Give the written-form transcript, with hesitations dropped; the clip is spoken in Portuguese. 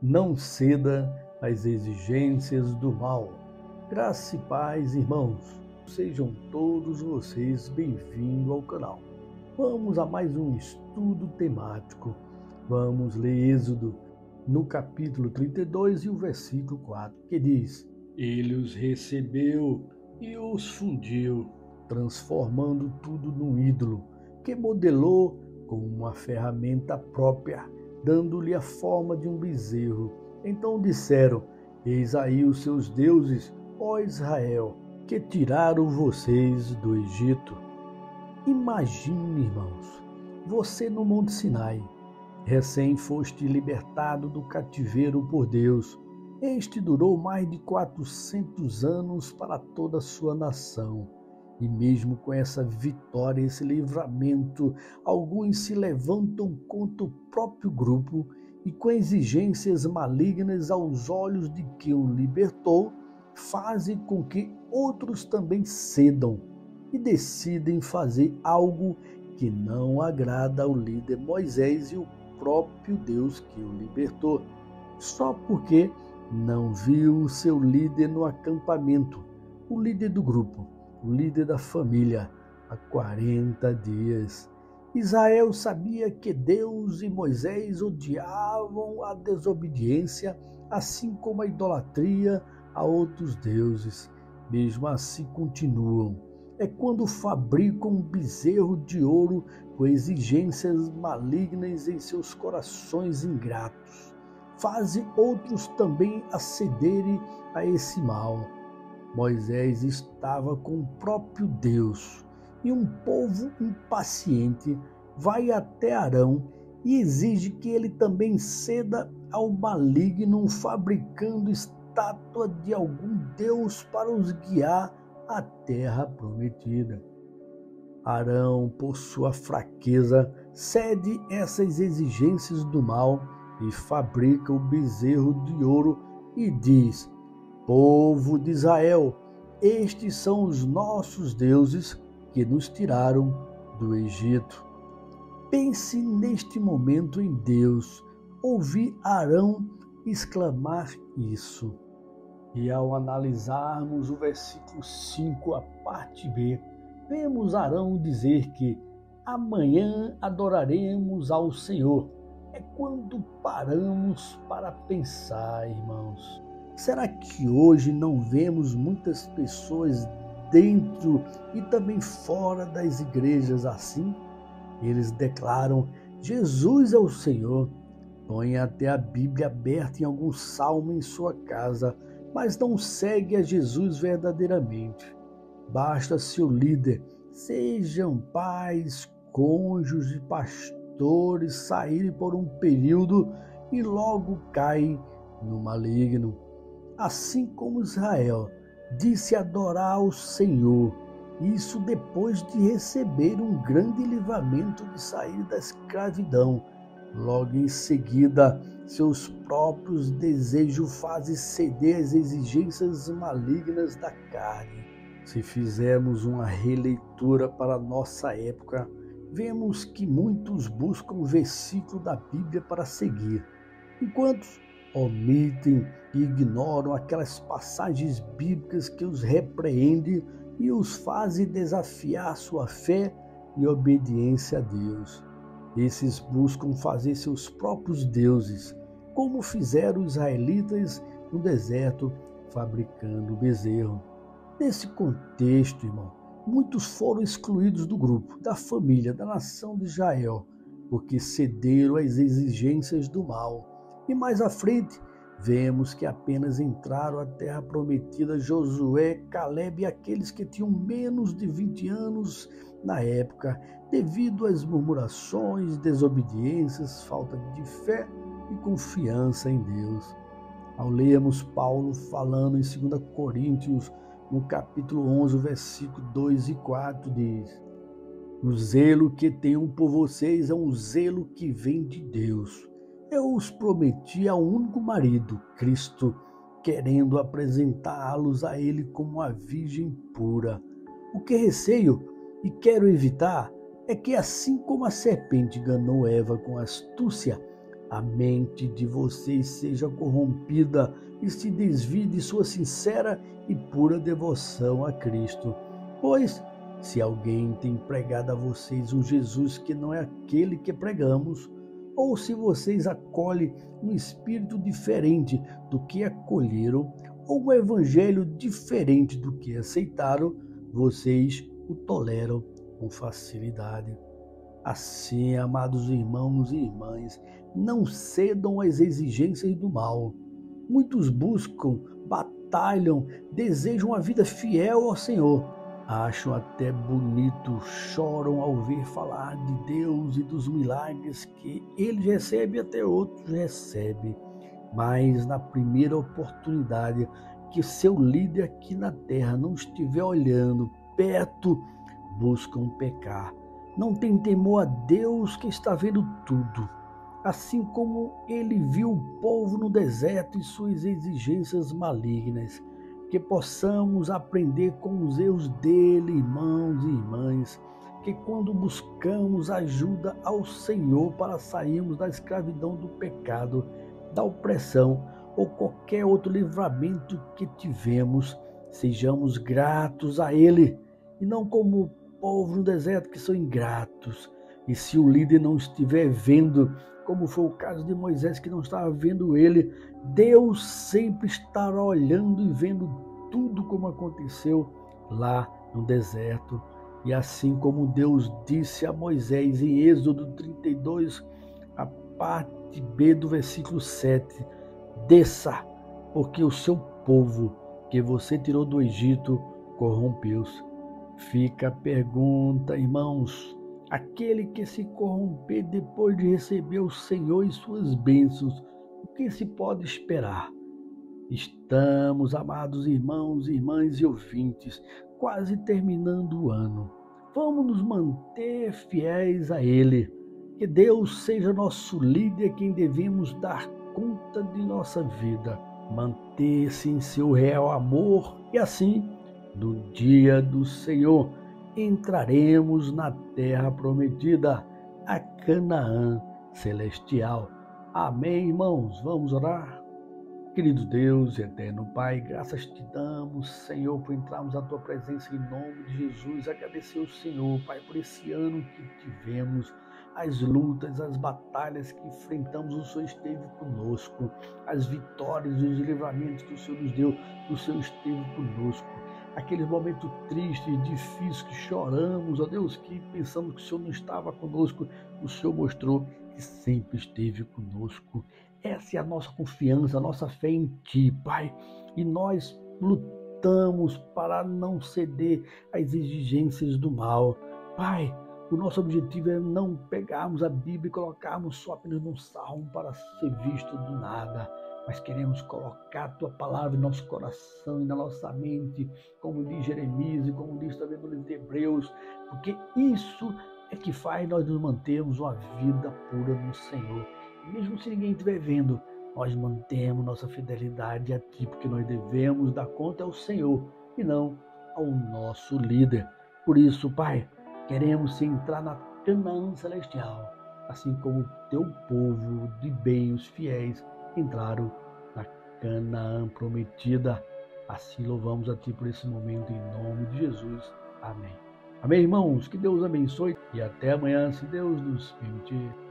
Não ceda às exigências do mal. Graça e paz, irmãos. Sejam todos vocês bem-vindos ao canal. Vamos a mais um estudo temático. Vamos ler Êxodo no capítulo 32 e o versículo 4, que diz: Ele os recebeu e os fundiu, transformando tudo num ídolo, que modelou com uma ferramenta própria, dando-lhe a forma de um bezerro. Então disseram: Eis aí os seus deuses, ó Israel, que tiraram vocês do Egito. Imagine, irmãos, você no Monte Sinai, recém foste libertado do cativeiro por Deus. Este durou mais de 400 anos para toda a sua nação. E mesmo com essa vitória, esse livramento, alguns se levantam contra o próprio grupo e com exigências malignas aos olhos de quem o libertou, fazem com que outros também cedam e decidem fazer algo que não agrada ao líder Moisés e o próprio Deus que o libertou, só porque não viu o seu líder no acampamento, o líder do grupo, o líder da família, há 40 dias. Israel sabia que Deus e Moisés odiavam a desobediência, assim como a idolatria a outros deuses. Mesmo assim continuam. É quando fabricam um bezerro de ouro com exigências malignas em seus corações ingratos. Fazem outros também acederem a esse mal. Moisés estava com o próprio Deus e um povo impaciente vai até Arão e exige que ele também ceda ao maligno, fabricando estátua de algum Deus para os guiar à terra prometida. Arão, por sua fraqueza, cede essas exigências do mal e fabrica o bezerro de ouro e diz: Povo de Israel, estes são os nossos deuses que nos tiraram do Egito. Pense neste momento em Deus. Ouvi Arão exclamar isso. E ao analisarmos o versículo 5, a parte B, vemos Arão dizer que amanhã adoraremos ao Senhor. É quando paramos para pensar, irmãos. Será que hoje não vemos muitas pessoas dentro e também fora das igrejas assim? Eles declaram: Jesus é o Senhor. Põe até a Bíblia aberta em algum salmo em sua casa, mas não segue a Jesus verdadeiramente. Basta seu líder, sejam pais, cônjuges, pastores, saírem por um período e logo caem no maligno. Assim como Israel disse adorar ao Senhor, isso depois de receber um grande livramento de sair da escravidão. Logo em seguida, seus próprios desejos fazem ceder às exigências malignas da carne. Se fizermos uma releitura para a nossa época, vemos que muitos buscam um versículo da Bíblia para seguir, enquanto omitem e ignoram aquelas passagens bíblicas que os repreendem e os fazem desafiar sua fé e obediência a Deus. Esses buscam fazer seus próprios deuses, como fizeram os israelitas no deserto, fabricando bezerro. Nesse contexto, irmão, muitos foram excluídos do grupo, da família, da nação de Israel, porque cederam às exigências do mal. E mais à frente, vemos que apenas entraram à terra prometida Josué, Caleb e aqueles que tinham menos de 20 anos na época, devido às murmurações, desobediências, falta de fé e confiança em Deus. Ao lermos Paulo falando em 2 Coríntios, no capítulo 11, versículo 2 e 4, diz: O zelo que tenho por vocês é um zelo que vem de Deus. Eu os prometi ao único marido, Cristo, querendo apresentá-los a Ele como a virgem pura. O que receio e quero evitar é que, assim como a serpente enganou Eva com astúcia, a mente de vocês seja corrompida e se desvie de sua sincera e pura devoção a Cristo. Pois, se alguém tem pregado a vocês um Jesus que não é aquele que pregamos, ou se vocês acolhem um espírito diferente do que acolheram, ou um evangelho diferente do que aceitaram, vocês o toleram com facilidade. Assim, amados irmãos e irmãs, não cedam às exigências do mal. Muitos buscam, batalham, desejam a vida fiel ao Senhor. Acham até bonito, choram ao ver falar de Deus e dos milagres que eles recebem e até outros recebem. Mas na primeira oportunidade que seu líder aqui na terra não estiver olhando perto, buscam pecar. Não tem temor a Deus que está vendo tudo. Assim como ele viu o povo no deserto e suas exigências malignas, que possamos aprender com os erros dele, irmãos e irmãs, que quando buscamos ajuda ao Senhor para sairmos da escravidão do pecado, da opressão ou qualquer outro livramento que tivemos, sejamos gratos a ele e não como o povo no deserto que são ingratos. E se o líder não estiver vendo, como foi o caso de Moisés que não estava vendo ele, Deus sempre estará olhando e vendo tudo como aconteceu lá no deserto. E assim como Deus disse a Moisés em Êxodo 32, a parte B do versículo 7, desça, porque o seu povo que você tirou do Egito corrompeu-se. Fica a pergunta, irmãos, aquele que se corromper depois de receber o Senhor e suas bênçãos, o que se pode esperar? Estamos, amados irmãos, irmãs e ouvintes, quase terminando o ano. Vamos nos manter fiéis a Ele. Que Deus seja nosso líder, quem devemos dar conta de nossa vida. Manter-se em seu real amor e assim, no dia do Senhor, entraremos na terra prometida, a Canaã celestial. Amém, irmãos? Vamos orar? Querido Deus e eterno Pai, graças te damos, Senhor, por entrarmos na tua presença em nome de Jesus. Agradecer ao Senhor, Pai, por esse ano que tivemos, as lutas, as batalhas que enfrentamos, o Senhor esteve conosco, as vitórias e os livramentos que o Senhor nos deu, o Senhor esteve conosco. Aqueles momentos tristes, difíceis, que choramos, ó Deus, que pensamos que o Senhor não estava conosco, o Senhor mostrou que sempre esteve conosco. Essa é a nossa confiança, a nossa fé em Ti, Pai. E nós lutamos para não ceder às exigências do mal. Pai, o nosso objetivo é não pegarmos a Bíblia e colocarmos só apenas num salmo para ser visto do nada. Mas queremos colocar a Tua palavra em nosso coração e na nossa mente, como diz Jeremias e como diz também no livro de Hebreus, porque isso é que faz nós nos mantermos uma vida pura no Senhor. Mesmo se ninguém estiver vendo, nós mantemos nossa fidelidade a Ti, porque nós devemos dar conta ao Senhor e não ao nosso líder. Por isso, Pai, queremos entrar na Canaã celestial, assim como o Teu povo de bem, os fiéis, entraram na Canaã prometida. Assim louvamos a Ti por esse momento, em nome de Jesus. Amém. Amém, irmãos? Que Deus abençoe e até amanhã, se Deus nos permitir.